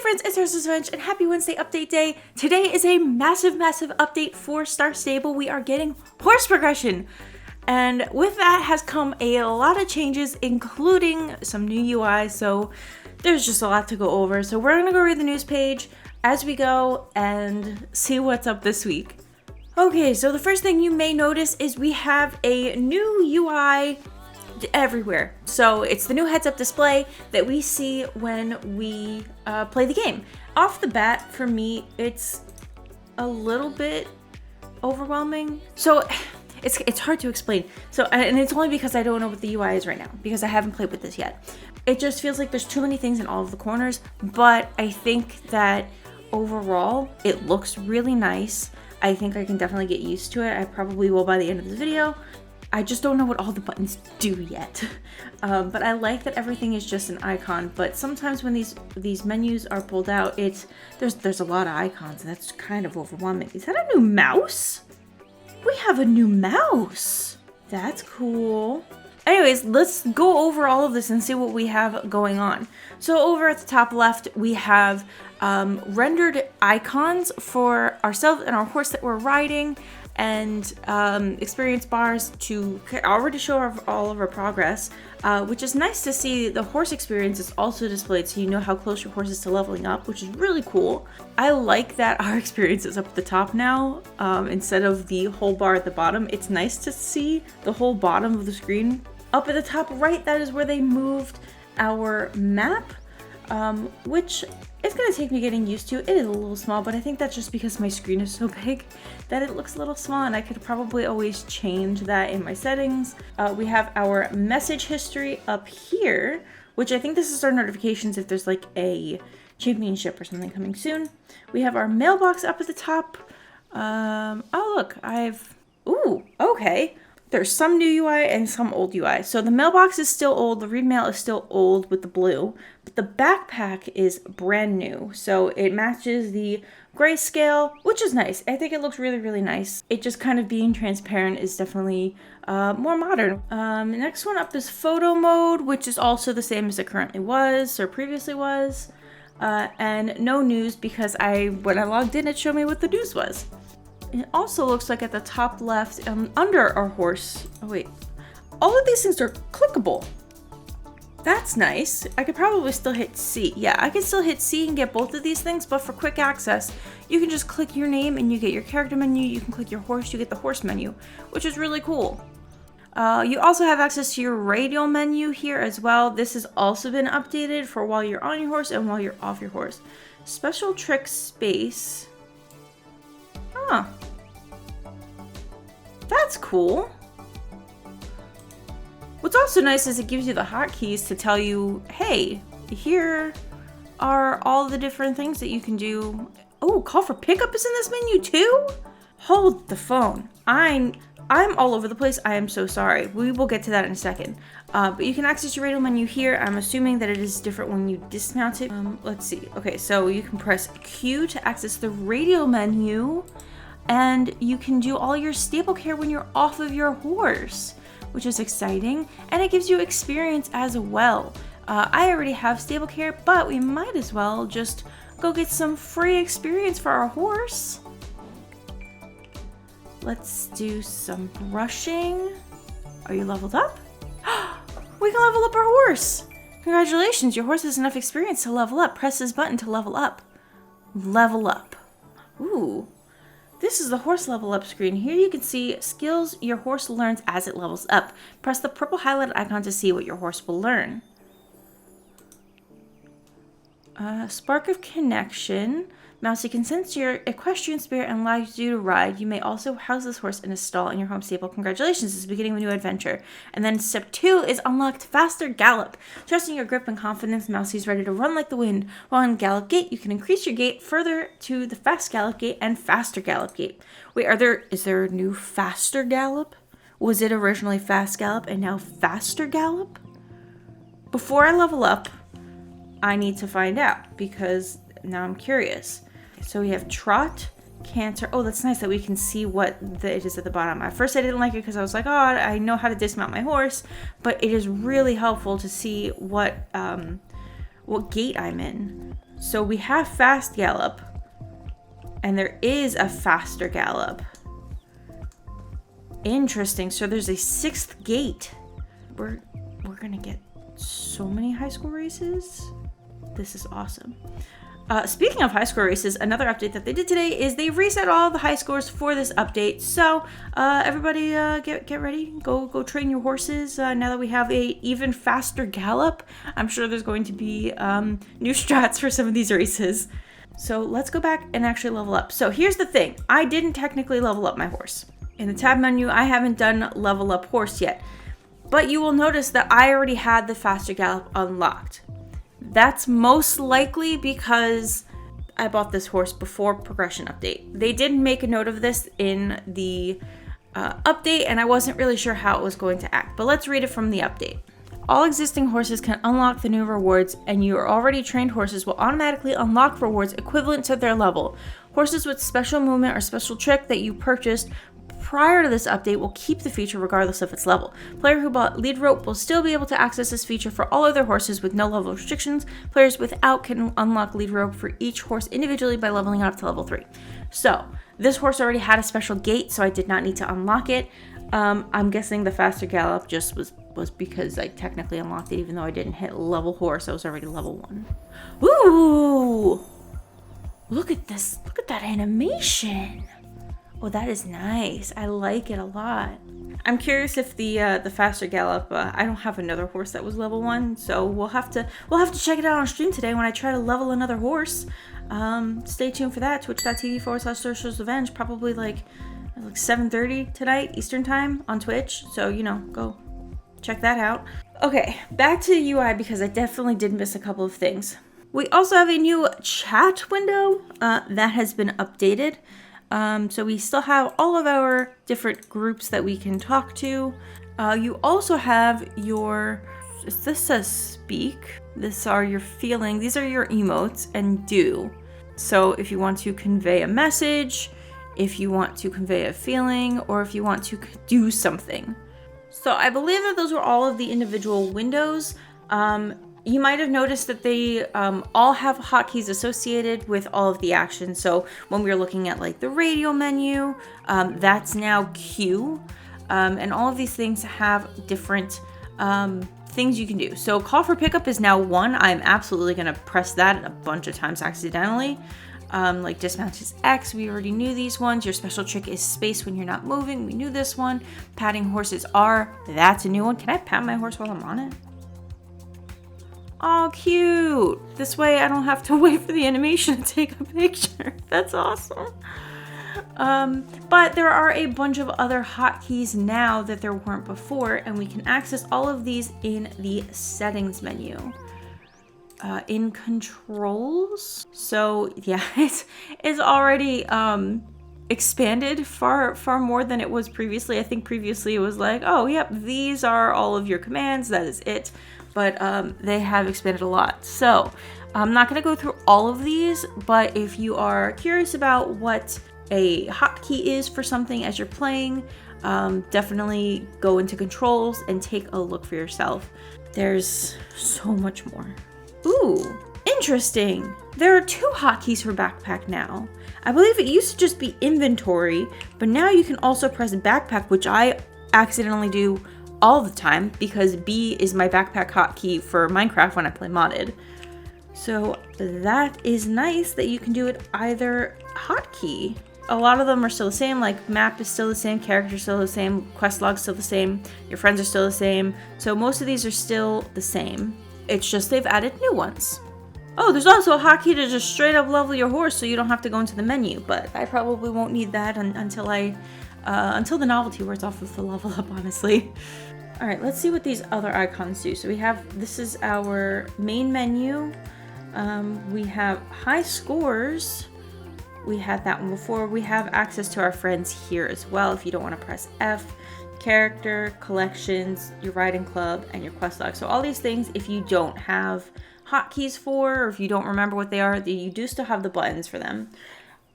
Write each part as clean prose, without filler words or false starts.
friends, it's UrsulasRevenge and happy Wednesday update day. Today is a massive update for Star Stable. We are getting horse progression. And with that has come a lot of changes, including some new UI. So there's just a lot to go over. So we're gonna go read the news page as we go and see what's up this week. Okay, so the first thing you may notice is we have a new UI everywhere. So it's the new heads-up display that we see when we play the game. Off the bat, for me, it's a little bit overwhelming. So it's hard to explain. So, and it's only because I don't know what the UI is right now, because I haven't played with this yet. It just feels like there's too many things in all of the corners, but I think that overall, it looks really nice. I think I can definitely get used to it. I probably will by the end of this video. I just don't know what all the buttons do yet. But I like that everything is just an icon. But sometimes when these menus are pulled out, there's a lot of icons. And that's kind of overwhelming. Is that a new mouse? We have a new mouse. That's cool. Anyways, let's go over all of this and see what we have going on. So over at the top left, we have rendered icons for ourselves and our horse that we're riding, and experience bars to already show all of our progress, which is nice to see. The horse experience is also displayed so you know how close your horse is to leveling up, which is really cool. I like that our experience is up at the top now instead of the whole bar at the bottom. It's nice to see the whole bottom of the screen. Up at the top right, that is where they moved our map, which it's going to take me getting used to. It is a little small, but I think that's just because my screen is so big that it looks a little small, and I could probably always change that in my settings. We have our message history up here, which I think this is our notifications if there's like a championship or something coming soon. We have our mailbox up at the top. Oh look, ooh, okay. There's some new UI and some old UI. So the mailbox is still old, the read mail is still old with the blue, but the backpack is brand new. So it matches the grayscale, which is nice. I think it looks really nice. It just kind of being transparent is definitely more modern. The next one up is photo mode, which is also the same as it currently was or previously was. And no news because when I logged in, it showed me what the news was. It also looks like at the top left, under our horse. Oh wait, all of these things are clickable. That's nice. I could probably still hit C. Yeah, I can still hit C and get both of these things, but for quick access, you can just click your name and you get your character menu. You can click your horse, you get the horse menu, which is really cool. You also have access to your radial menu here as well. This has also been updated for while you're on your horse and while you're off your horse. Special trick space. Huh. That's cool. What's also nice is it gives you the hotkeys to tell you, hey, here are all the different things that you can do. Oh, call for pickup is in this menu too? Hold the phone. I'm all over the place. I am so sorry. We will get to that in a second. But you can access your radial menu here. I'm assuming that it is different when you dismount it. Let's see. Okay, so you can press Q to access the radial menu, and you can do all your stable care when you're off of your horse, which is exciting. And it gives you experience as well. I already have stable care, but we might as well just go get some free experience for our horse. Let's do some brushing. Are you leveled up? We can level up our horse. Congratulations, your horse has enough experience to level up. Press this button to level up. Level up. Ooh. This is the horse level up screen. Here you can see skills your horse learns as it levels up. Press the purple highlighted icon to see what your horse will learn. Spark of connection. Mousy can sense your equestrian spirit and allows you to ride. You may also house this horse in a stall in your home stable. Congratulations, this is the beginning of a new adventure. And then step 2 is unlocked faster gallop. Trusting your grip and confidence, Mousy's ready to run like the wind. While in gallop gait, you can increase your gait further to the fast gallop gait and faster gallop gait. Wait, is there a new faster gallop? Was it originally fast gallop and now faster gallop? Before I level up, I need to find out because now I'm curious. So we have trot, canter. Oh, that's nice that we can see what it is at the bottom. At first I didn't like it because I was like, oh, I know how to dismount my horse, but it is really helpful to see what gait I'm in. So we have fast gallop, and there is a faster gallop. Interesting. So there's a 6th gait. We're gonna get so many high school races. This is awesome. Speaking of high score races, another update that they did today is they reset all the high scores for this update. So everybody get ready. Go train your horses. Now that we have a even faster gallop, I'm sure there's going to be new strats for some of these races. So let's go back and actually level up. So here's the thing. I didn't technically level up my horse. In the tab menu, I haven't done level up horse yet. But you will notice that I already had the faster gallop unlocked. That's most likely because I bought this horse before progression update. They didn't make a note of this in the update, and I wasn't really sure how it was going to act. But let's read it from the update. All existing horses can unlock the new rewards, and your already trained horses will automatically unlock rewards equivalent to their level. Horses with special movement or special trick that you purchased prior to this update will keep the feature regardless of its level. Player who bought lead rope will still be able to access this feature for all other horses with no level restrictions. Players without can unlock lead rope for each horse individually by leveling up to level 3. So this horse already had a special gait, so I did not need to unlock it. I'm guessing the faster gallop just was because I technically unlocked it even though I didn't hit level horse. I was already level 1. Ooh! Look at this. Look at that animation. Oh, that is nice. I like it a lot. I'm curious if the faster gallop. I don't have another horse that was level 1, so we'll have to check it out on stream today when I try to level another horse. Stay tuned for that. Twitch.tv/UrsulasRevenge. Probably like 7:30 tonight Eastern time on Twitch. So go check that out. Okay, back to the UI because I definitely did miss a couple of things. We also have a new chat window that has been updated. So we still have all of our different groups that we can talk to. You also have your, this says speak. These are your feeling. These are your emotes and do. So if you want to convey a message, if you want to convey a feeling, or if you want to do something. So I believe that those were all of the individual windows. You might have noticed that they all have hotkeys associated with all of the actions. So when we were looking at like the radio menu, that's now Q. And all of these things have different things you can do. So call for pickup is now 1. I'm absolutely going to press that a bunch of times accidentally. Like dismount is X. We already knew these ones. Your special trick is space when you're not moving. We knew this one. Patting horses R. That's a new one. Can I pat my horse while I'm on it? Oh, cute. This way I don't have to wait for the animation to take a picture. That's awesome. But there are a bunch of other hotkeys now that there weren't before, and we can access all of these in the settings menu. In controls. So yeah, it's already expanded far more than it was previously. I think previously it was like, oh yep, these are all of your commands, that is it. But they have expanded a lot. So I'm not going to go through all of these, but if you are curious about what a hotkey is for something as you're playing, definitely go into controls and take a look for yourself. There's so much more. Ooh, interesting. There are 2 hotkeys for backpack now. I believe it used to just be inventory, but now you can also press backpack, which I accidentally do all the time because B is my backpack hotkey for Minecraft when I play modded. So that is nice that you can do it either hotkey. A lot of them are still the same, like map is still the same, character is still the same, quest log still the same, your friends are still the same. So most of these are still the same. It's just they've added new ones. Oh, there's also a hotkey to just straight up level your horse so you don't have to go into the menu, but I probably won't need that until the novelty wears off of the level up, honestly. All right, let's see what these other icons do. So we have, this is our main menu. We have high scores. We had that one before. We have access to our friends here as well if you don't want to press F. Character, collections, your riding club, and your quest log. So all these things, if you don't have hotkeys for, or if you don't remember what they are, you do still have the buttons for them.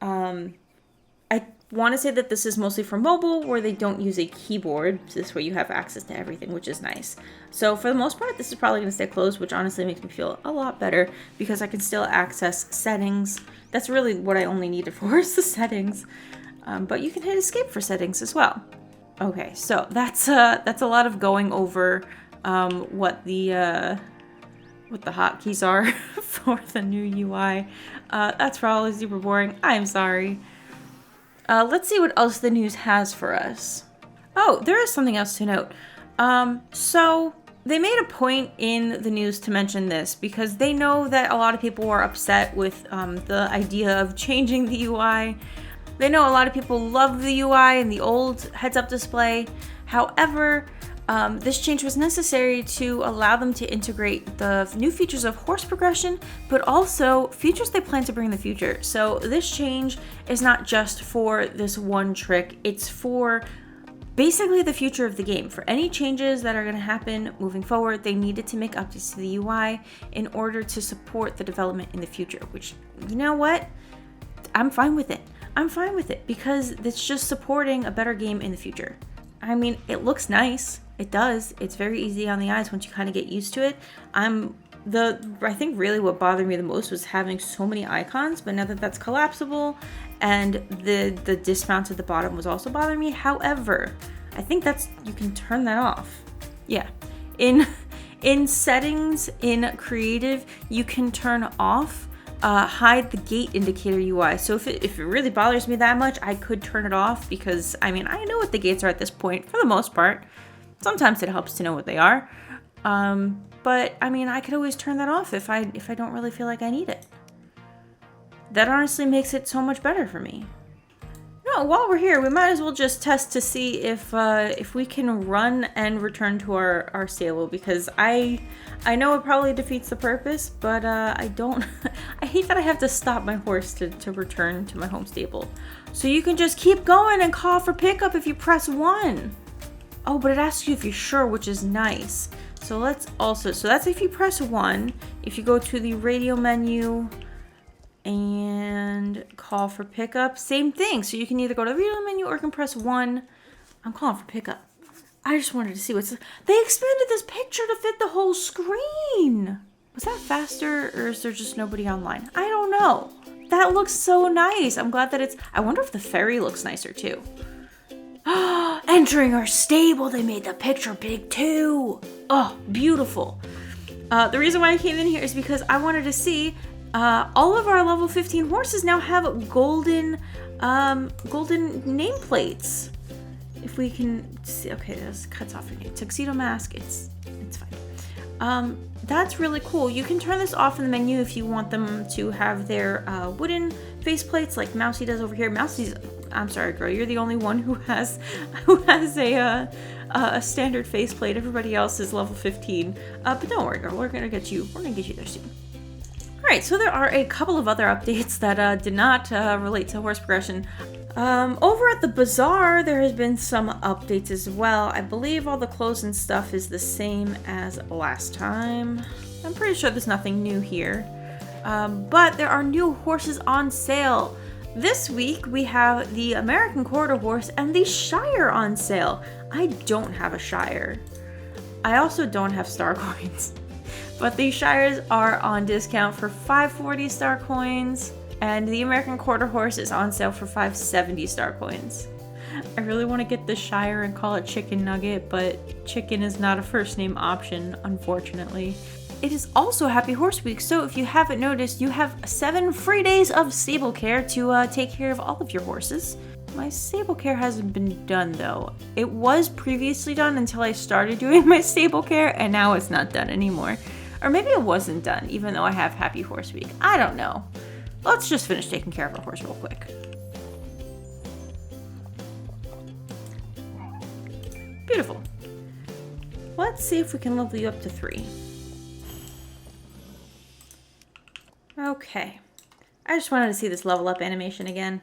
I want to say that this is mostly for mobile where they don't use a keyboard. So this way you have access to everything, which is nice. So for the most part, this is probably going to stay closed, which honestly makes me feel a lot better because I can still access settings. That's really what I only need it for, is the settings. But you can hit escape for settings as well. Okay, so that's a lot of going over what the hotkeys are for the new UI. That's probably super boring. I'm sorry. Let's see what else the news has for us. Oh, there is something else to note. So they made a point in the news to mention this because they know that a lot of people were upset with the idea of changing the UI. They know a lot of people love the UI and the old heads-up display. However, this change was necessary to allow them to integrate the new features of horse progression, but also features they plan to bring in the future. So this change is not just for this one trick, it's for basically the future of the game. For any changes that are going to happen moving forward, they needed to make updates to the UI in order to support the development in the future, which, you know what? I'm fine with it. I'm fine with it because it's just supporting a better game in the future. I mean, it looks nice. It does. It's very easy on the eyes once you kind of get used to it. I think really what bothered me the most was having so many icons, but now that that's collapsible and the dismount at the bottom was also bothering me. However, I think you can turn that off. Yeah. In settings, in creative, you can turn off hide the gait indicator UI. So if it really bothers me that much, I could turn it off because, I mean, I know what the gates are at this point for the most part. Sometimes it helps to know what they are. But, I mean, I could always turn that off if I don't really feel like I need it. That honestly makes it so much better for me. No, while we're here, we might as well just test to see if we can run and return to our stable, because I know it probably defeats the purpose, but I don't. I hate that I have to stop my horse to return to my home stable. So you can just keep going and call for pickup if you press 1. Oh, but it asks you if you're sure, which is nice. So so that's if you press 1. If you go to the radio menu and call for pickup, same thing. So you can either go to the radio menu or you can press 1. I'm calling for pickup. I just wanted to see they expanded this picture to fit the whole screen. Was that faster, or is there just nobody online? I don't know. That looks so nice. I'm glad that I wonder if the ferry looks nicer too. Entering our stable, they made the picture big too. Oh, beautiful. The reason why I came in here is because I wanted to see all of our level 15 horses now have golden nameplates. If we can see, okay, this cuts off your name. Tuxedo mask, it's fine. That's really cool. You can turn this off in the menu if you want them to have their wooden faceplates like Mousy does over here. Mousy's, I'm sorry, girl, you're the only one who has a standard faceplate. Everybody else is level 15. But don't worry, girl, we're gonna get you there soon. Alright, so there are a couple of other updates that did not relate to horse progression. Over at the Bazaar, there has been some updates as well. I believe all the clothes and stuff is the same as last time. I'm pretty sure there's nothing new here. But there are new horses on sale. This week, we have the American Quarter Horse and the Shire on sale. I don't have a Shire. I also don't have star coins. But the Shires are on discount for 540 star coins, and the American Quarter Horse is on sale for 570 star coins. I really want to get the Shire and call it Chicken Nugget, but chicken is not a first name option, unfortunately. It is also Happy Horse Week, so if you haven't noticed, you have 7 free days of stable care to take care of all of your horses. My stable care hasn't been done though. It was previously done until I started doing my stable care, and now it's not done anymore. Or maybe it wasn't done, even though I have Happy Horse Week. I don't know. Let's just finish taking care of our horse real quick. Beautiful. Let's see if we can level you up to 3. Okay. I just wanted to see this level up animation again.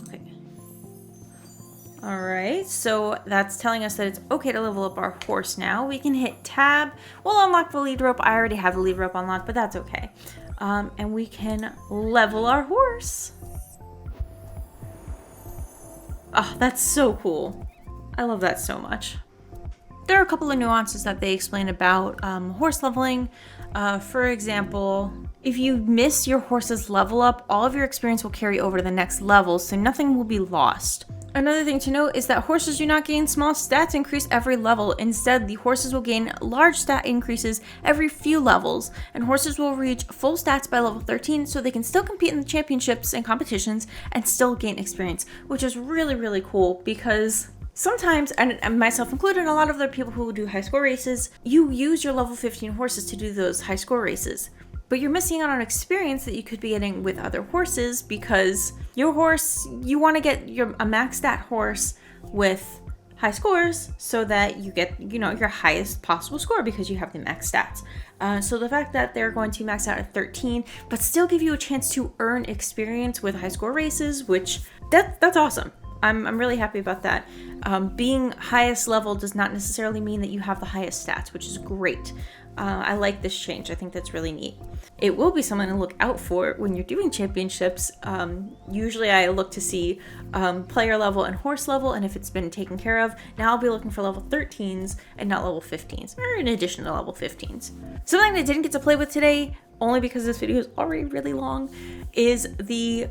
Okay. Alright, so that's telling us that it's okay to level up our horse now. We can hit tab. We'll unlock the lead rope. I already have the lead rope unlocked, but that's okay. And we can level our horse. Oh, that's so cool. I love that so much. There are a couple of nuances that they explain about horse leveling. For example, if you miss your horse's level up, all of your experience will carry over to the next level, so nothing will be lost. Another thing to note is that horses do not gain small stats increase every level. Instead, the horses will gain large stat increases every few levels, and horses will reach full stats by level 13, so they can still compete in the championships and competitions and still gain experience, which is really, really cool because sometimes, and myself included, a lot of the people who do high score races, you use your level 15 horses to do those high score races. But you're missing out on experience that you could be getting with other horses because your horse, you want to get a max stat horse with high scores so that you get, your highest possible score because you have the max stats. So the fact that they're going to max out at 13, but still give you a chance to earn experience with high score races, which that's awesome. I'm really happy about that. Being highest level does not necessarily mean that you have the highest stats, which is great. I like this change. I think that's really neat. It will be something to look out for when you're doing championships. Usually I look to see player level and horse level, and if it's been taken care of, now I'll be looking for level 13s and not level 15s, or in addition to level 15s. Something that I didn't get to play with today, only because this video is already really long, is the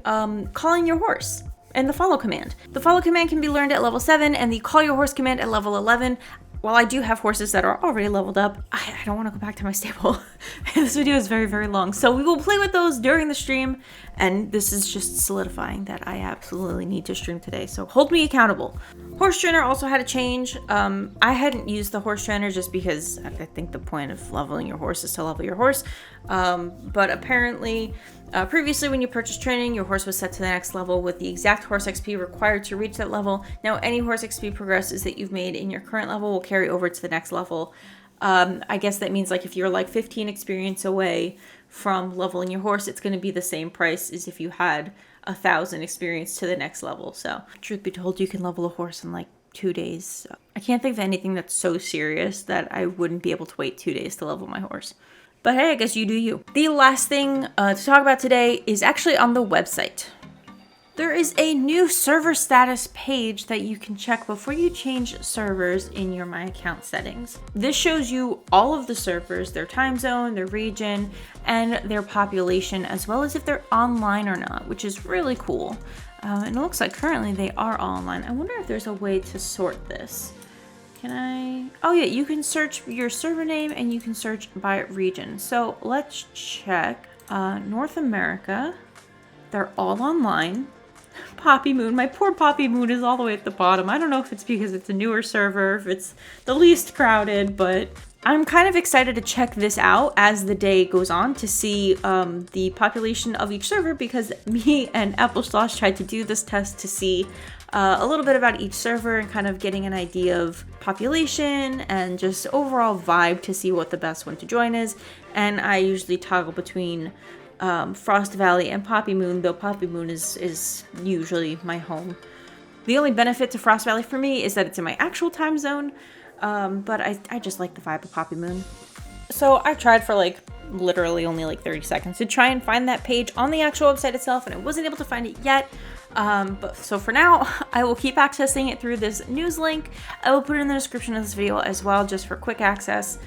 calling your horse and the follow command. The follow command can be learned at level 7 and the call your horse command at level 11. While I do have horses that are already leveled up, I don't want to go back to my stable. This video is very, very long. So we will play with those during the stream. And this is just solidifying that I absolutely need to stream today. So hold me accountable. Horse trainer also had a change. I hadn't used the horse trainer just because I think the point of leveling your horse is to level your horse. But apparently, previously when you purchased training, your horse was set to the next level with the exact horse XP required to reach that level. Now any horse XP progresses that you've made in your current level will carry over to the next level. I guess that means like if you're like 15 experience away from leveling your horse, it's going to be the same price as if you had 1,000 experience to the next level. So truth be told, you can level a horse in like 2 days. So I can't think of anything that's so serious that I wouldn't be able to wait 2 days to level my horse. But hey, I guess you do you. The last thing to talk about today is actually on the website. There is a new server status page that you can check before you change servers in your My Account settings. This shows you all of the servers, their time zone, their region, and their population, as well as if they're online or not, which is really cool. And it looks like currently they are all online. I wonder if there's a way to sort this. Can I? Oh yeah, you can search your server name and you can search by region. So let's check. North America, they're all online. Poppy Moon, my poor Poppy Moon is all the way at the bottom. I don't know if it's because it's a newer server, if it's the least crowded, but I'm kind of excited to check this out as the day goes on to see the population of each server, because me and Applesauce tried to do this test to see a little bit about each server and kind of getting an idea of population and just overall vibe to see what the best one to join is. And I usually toggle between Frost Valley and Poppy Moon, though Poppy Moon is usually my home. The only benefit to Frost Valley for me is that it's in my actual time zone, but I just like the vibe of Poppy Moon. So I tried for like literally only like 30 seconds to try and find that page on the actual website itself, and I wasn't able to find it yet. But so for now, I will keep accessing it through this news link. I will put it in the description of this video as well, just for quick access,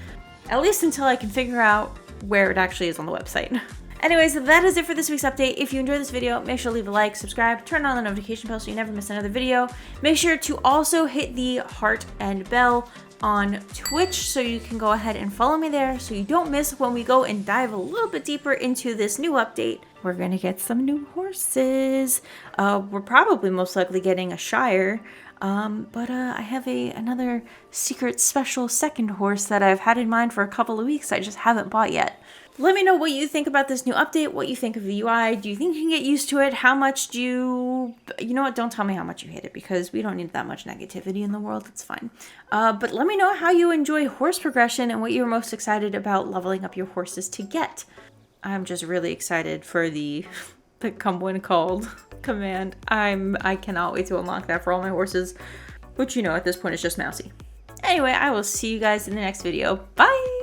at least until I can figure out where it actually is on the website. Anyways, that is it for this week's update. If you enjoyed this video, make sure to leave a like, subscribe, turn on the notification bell so you never miss another video. Make sure to also hit the heart and bell on Twitch so you can go ahead and follow me there so you don't miss when we go and dive a little bit deeper into this new update. We're going to get some new horses. We're probably most likely getting a Shire. But I have another secret special second horse that I've had in mind for a couple of weeks I just haven't bought yet. Let me know what you think about this new update, what you think of the UI. Do you think you can get used to it? How much do you know what, don't tell me how much you hate it, because we don't need that much negativity in the world, it's fine. But let me know how you enjoy horse progression and what you're most excited about leveling up your horses to get. I'm just really excited for the Become When Called command. I cannot wait to unlock that for all my horses, which at this point is just Mousy. Anyway, I will see you guys in the next video. Bye!